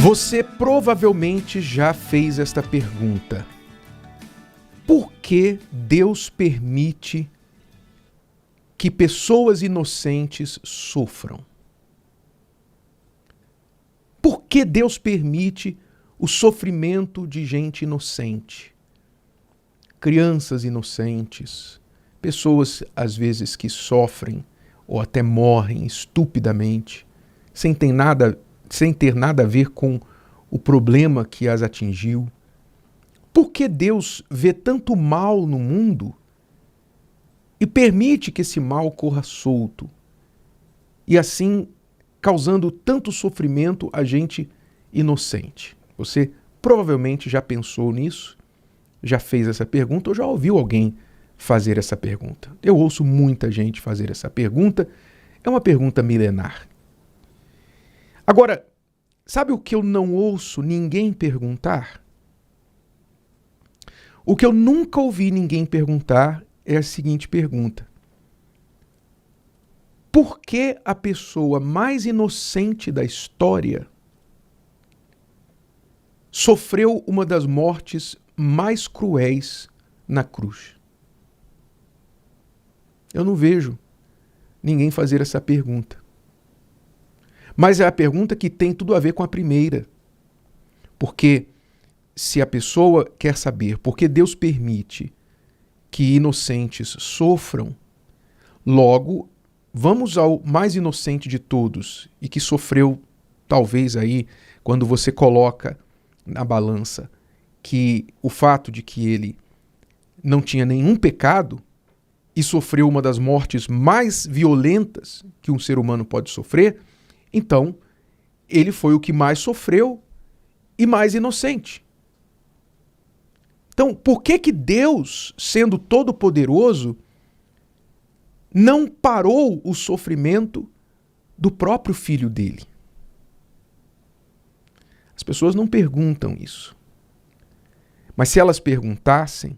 Você provavelmente já fez esta pergunta: por que Deus permite que pessoas inocentes sofram? Por que Deus permite o sofrimento de gente inocente? Crianças inocentes, pessoas às vezes que sofrem ou até morrem estupidamente, sem ter nada a ver com o problema que as atingiu. Por que Deus vê tanto mal no mundo e permite que esse mal corra solto e assim causando tanto sofrimento a gente inocente? Você provavelmente já pensou nisso, já fez essa pergunta ou já ouviu alguém fazer essa pergunta. Eu ouço muita gente fazer essa pergunta, é uma pergunta milenar. Agora, sabe o que eu não ouço ninguém perguntar? O que eu nunca ouvi ninguém perguntar é a seguinte pergunta: por que a pessoa mais inocente da história sofreu uma das mortes mais cruéis na cruz? Eu não vejo ninguém fazer essa pergunta. Mas é a pergunta que tem tudo a ver com a primeira. Porque se a pessoa quer saber por que Deus permite que inocentes sofram, logo, vamos ao mais inocente de todos e que sofreu, talvez aí, quando você coloca na balança que o fato de que ele não tinha nenhum pecado e sofreu uma das mortes mais violentas que um ser humano pode sofrer, então ele foi o que mais sofreu e mais inocente. Então, por que Deus, sendo todo-poderoso, não parou o sofrimento do próprio filho dele? As pessoas não perguntam isso. Mas se elas perguntassem,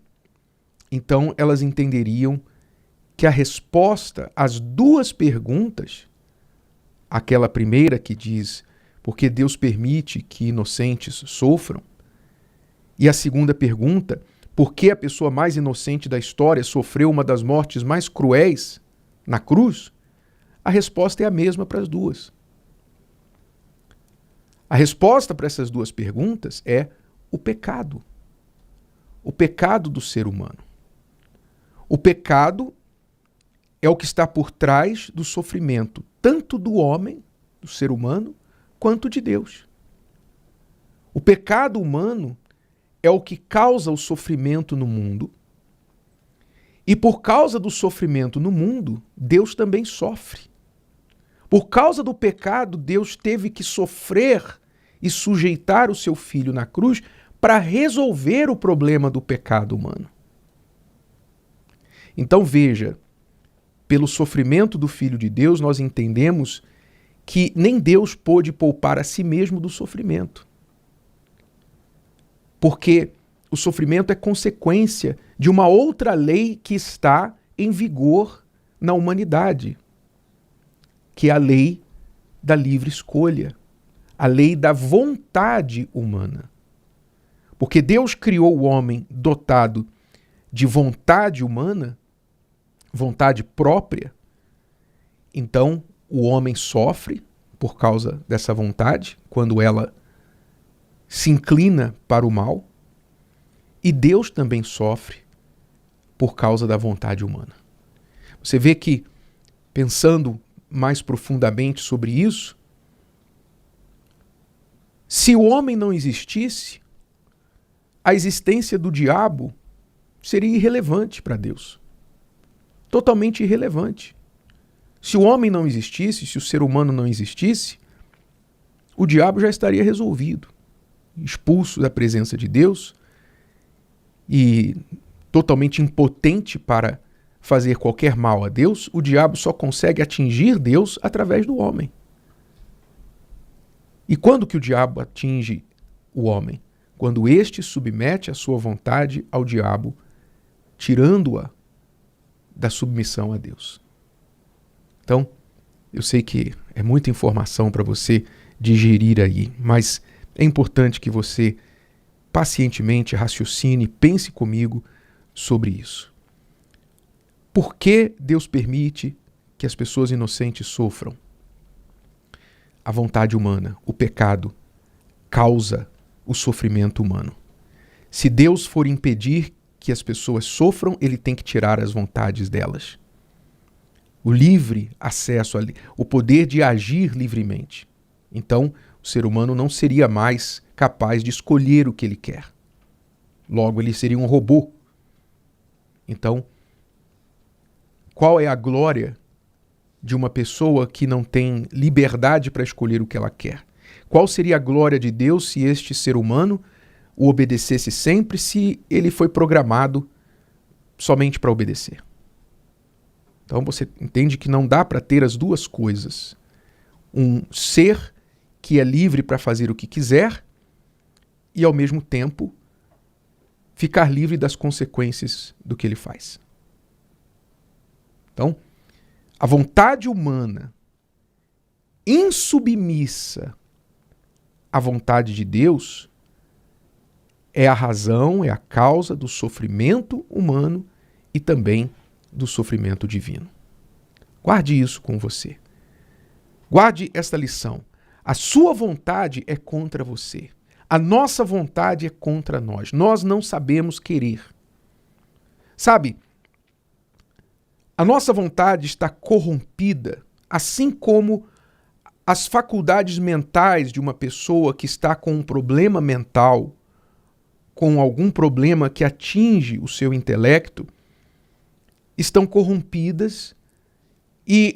então elas entenderiam que a resposta às duas perguntas, aquela primeira que diz por que Deus permite que inocentes sofram, e a segunda pergunta, por que a pessoa mais inocente da história sofreu uma das mortes mais cruéis na cruz, a resposta é a mesma para as duas. A resposta para essas duas perguntas é o pecado. O pecado do ser humano. O pecado é o que está por trás do sofrimento, tanto do homem, do ser humano, quanto de Deus. O pecado humano é o que causa o sofrimento no mundo. E por causa do sofrimento no mundo, Deus também sofre. Por causa do pecado, Deus teve que sofrer e sujeitar o seu filho na cruz para resolver o problema do pecado humano. Então veja, pelo sofrimento do Filho de Deus, nós entendemos que nem Deus pôde poupar a si mesmo do sofrimento. Porque o sofrimento é consequência de uma outra lei que está em vigor na humanidade, que é a lei da livre escolha, a lei da vontade humana. Porque Deus criou o homem dotado de vontade humana, vontade própria, então o homem sofre por causa dessa vontade, quando ela se inclina para o mal, e Deus também sofre por causa da vontade humana. Você vê que, pensando mais profundamente sobre isso, se o homem não existisse, a existência do diabo seria irrelevante para Deus. Totalmente irrelevante. Se o homem não existisse, se o ser humano não existisse, o diabo já estaria resolvido, expulso da presença de Deus e totalmente impotente para fazer qualquer mal a Deus. O diabo só consegue atingir Deus através do homem. E quando que o diabo atinge o homem? Quando este submete a sua vontade ao diabo, tirando-a da submissão a Deus. Então, eu sei que é muita informação para você digerir aí, mas É importante que você pacientemente raciocine, pense comigo sobre isso. Por que Deus permite que as pessoas inocentes sofram? A vontade humana, o pecado, causa o sofrimento humano. Se Deus for impedir que as pessoas sofram, ele tem que tirar as vontades delas. O livre acesso, o poder de agir livremente. Então, o ser humano não seria mais capaz de escolher o que ele quer. Logo, ele seria um robô. Então, qual é a glória de uma pessoa que não tem liberdade para escolher o que ela quer? Qual seria a glória de Deus se este ser humano o obedecesse sempre, se ele foi programado somente para obedecer? Então você entende que não dá para ter as duas coisas. Um ser que é livre para fazer o que quiser e, ao mesmo tempo, ficar livre das consequências do que ele faz. Então, a vontade humana insubmissa à vontade de Deus é a razão, é a causa do sofrimento humano e também do sofrimento divino. Guarde isso com você. Guarde esta lição. A sua vontade é contra você. A nossa vontade é contra nós. Nós não sabemos querer. Sabe, a nossa vontade está corrompida, assim como as faculdades mentais de uma pessoa que está com um problema mental, com algum problema que atinge o seu intelecto, estão corrompidas e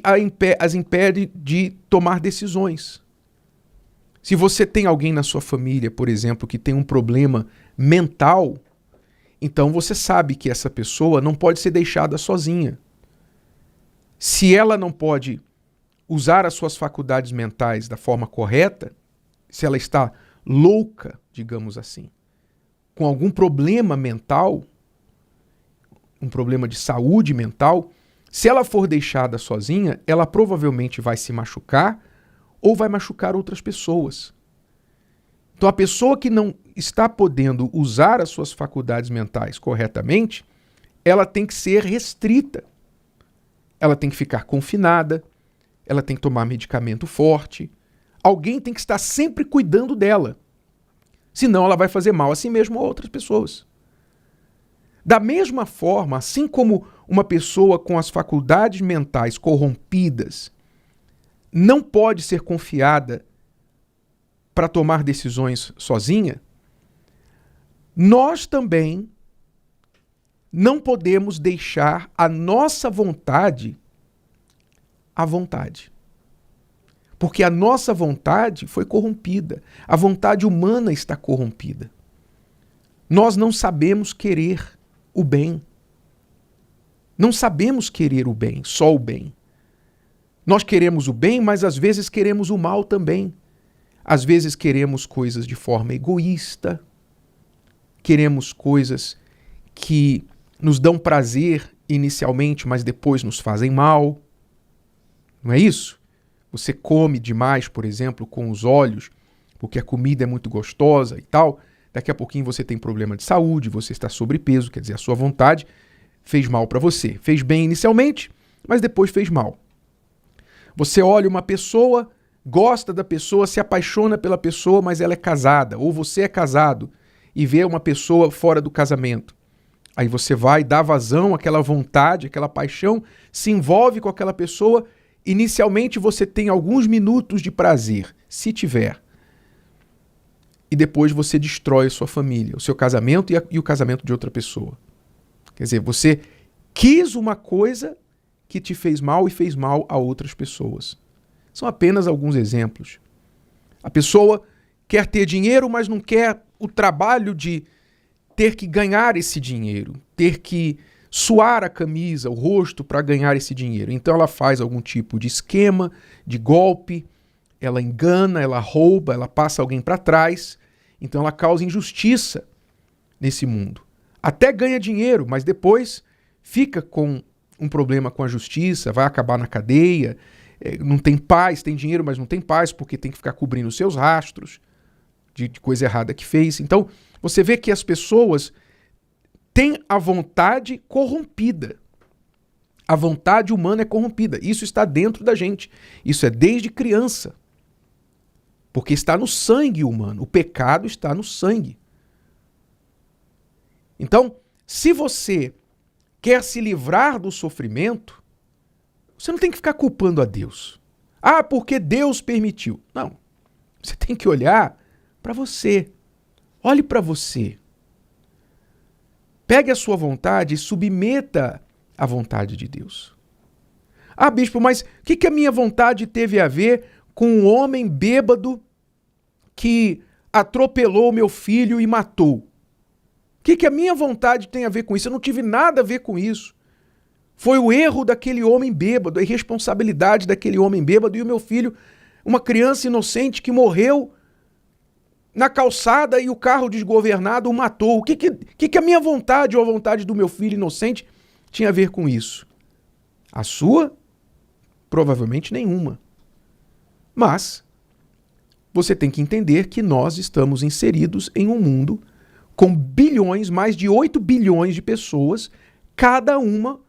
as impede de tomar decisões. Se você tem alguém na sua família, por exemplo, que tem um problema mental, então você sabe que essa pessoa não pode ser deixada sozinha. Se ela não pode usar as suas faculdades mentais da forma correta, se ela está louca, digamos assim, com algum problema mental, um problema de saúde mental, se ela for deixada sozinha, ela provavelmente vai se machucar ou vai machucar outras pessoas. Então a pessoa que não está podendo usar as suas faculdades mentais corretamente, ela tem que ser restrita. Ela tem que ficar confinada, ela tem que tomar medicamento forte. Alguém tem que estar sempre cuidando dela. Senão ela vai fazer mal a si mesma ou a outras pessoas. Da mesma forma, assim como uma pessoa com as faculdades mentais corrompidas não pode ser confiada para tomar decisões sozinha, nós também não podemos deixar a nossa vontade à vontade. Porque a nossa vontade foi corrompida. A vontade humana está corrompida. Nós não sabemos querer o bem. Não sabemos querer o bem, só o bem. Nós queremos o bem, mas às vezes queremos o mal também. Às vezes queremos coisas de forma egoísta. Queremos coisas que nos dão prazer inicialmente, mas depois nos fazem mal. Não é isso? Você come demais, por exemplo, com os olhos, porque a comida é muito gostosa e tal. Daqui a pouquinho você tem problema de saúde, você está sobrepeso, quer dizer, a sua vontade fez mal para você. Fez bem inicialmente, mas depois fez mal. Você olha uma pessoa, gosta da pessoa, se apaixona pela pessoa, mas ela é casada. Ou você é casado e vê uma pessoa fora do casamento. Aí você vai dar vazão àquela vontade, àquela paixão, se envolve com aquela pessoa. Inicialmente você tem alguns minutos de prazer, se tiver. E depois você destrói a sua família, o seu casamento e o casamento de outra pessoa. Quer dizer, você quis uma coisa que te fez mal e fez mal a outras pessoas. São apenas alguns exemplos. A pessoa quer ter dinheiro, mas não quer o trabalho de ter que ganhar esse dinheiro, ter que suar a camisa, o rosto para ganhar esse dinheiro. Então ela faz algum tipo de esquema, de golpe, ela engana, ela rouba, ela passa alguém para trás. Então ela causa injustiça nesse mundo. Até ganha dinheiro, mas depois fica com um problema com a justiça, vai acabar na cadeia, não tem paz, tem dinheiro, mas não tem paz porque tem que ficar cobrindo os seus rastros de coisa errada que fez. Então, você vê que as pessoas têm a vontade corrompida. A vontade humana é corrompida. Isso está dentro da gente. Isso é desde criança. Porque está no sangue humano. O pecado está no sangue. Então, se você quer se livrar do sofrimento, você não tem que ficar culpando a Deus. Ah, porque Deus permitiu. Não. Você tem que olhar para você. Olhe para você. Pegue a sua vontade e submeta à vontade de Deus. Ah, bispo, mas o que a minha vontade teve a ver com um homem bêbado que atropelou meu filho e matou? O que a minha vontade tem a ver com isso? Eu não tive nada a ver com isso. Foi o erro daquele homem bêbado, a irresponsabilidade daquele homem bêbado e o meu filho, uma criança inocente que morreu na calçada e o carro desgovernado o matou. O que a minha vontade ou a vontade do meu filho inocente tinha a ver com isso? A sua? Provavelmente nenhuma. Mas você tem que entender que nós estamos inseridos em um mundo com bilhões, mais de 8 bilhões de pessoas, cada uma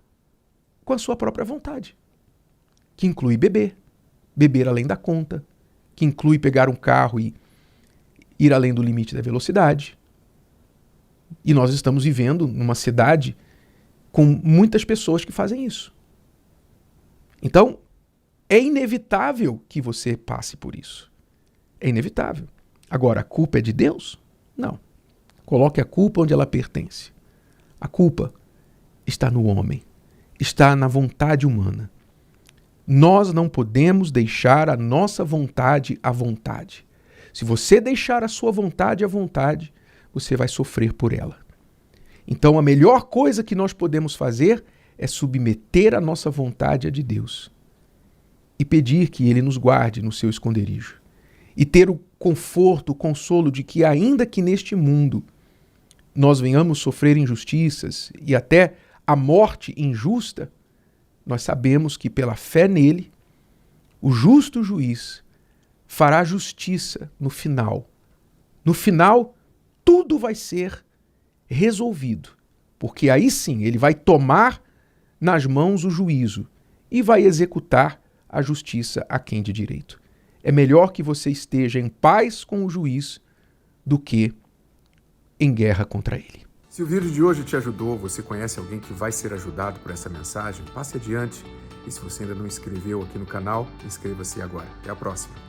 com a sua própria vontade. Que inclui beber além da conta, que inclui pegar um carro e ir além do limite da velocidade. E nós estamos vivendo numa cidade com muitas pessoas que fazem isso. Então, é inevitável que você passe por isso. É inevitável. Agora, a culpa é de Deus? Não. Coloque a culpa onde ela pertence. A culpa está no homem, está na vontade humana. Nós não podemos deixar a nossa vontade à vontade. Se você deixar a sua vontade à vontade, você vai sofrer por ela. Então a melhor coisa que nós podemos fazer é submeter a nossa vontade à de Deus e pedir que Ele nos guarde no seu esconderijo. E ter o conforto, o consolo de que ainda que neste mundo nós venhamos sofrer injustiças e até a morte injusta, nós sabemos que pela fé nele, o justo juiz fará justiça no final. No final, tudo vai ser resolvido, porque aí sim ele vai tomar nas mãos o juízo e vai executar a justiça a quem de direito. É melhor que você esteja em paz com o juiz do que em guerra contra ele. Se o vídeo de hoje te ajudou, você conhece alguém que vai ser ajudado por essa mensagem, passe adiante. E se você ainda não inscreveu aqui no canal, inscreva-se agora. Até a próxima.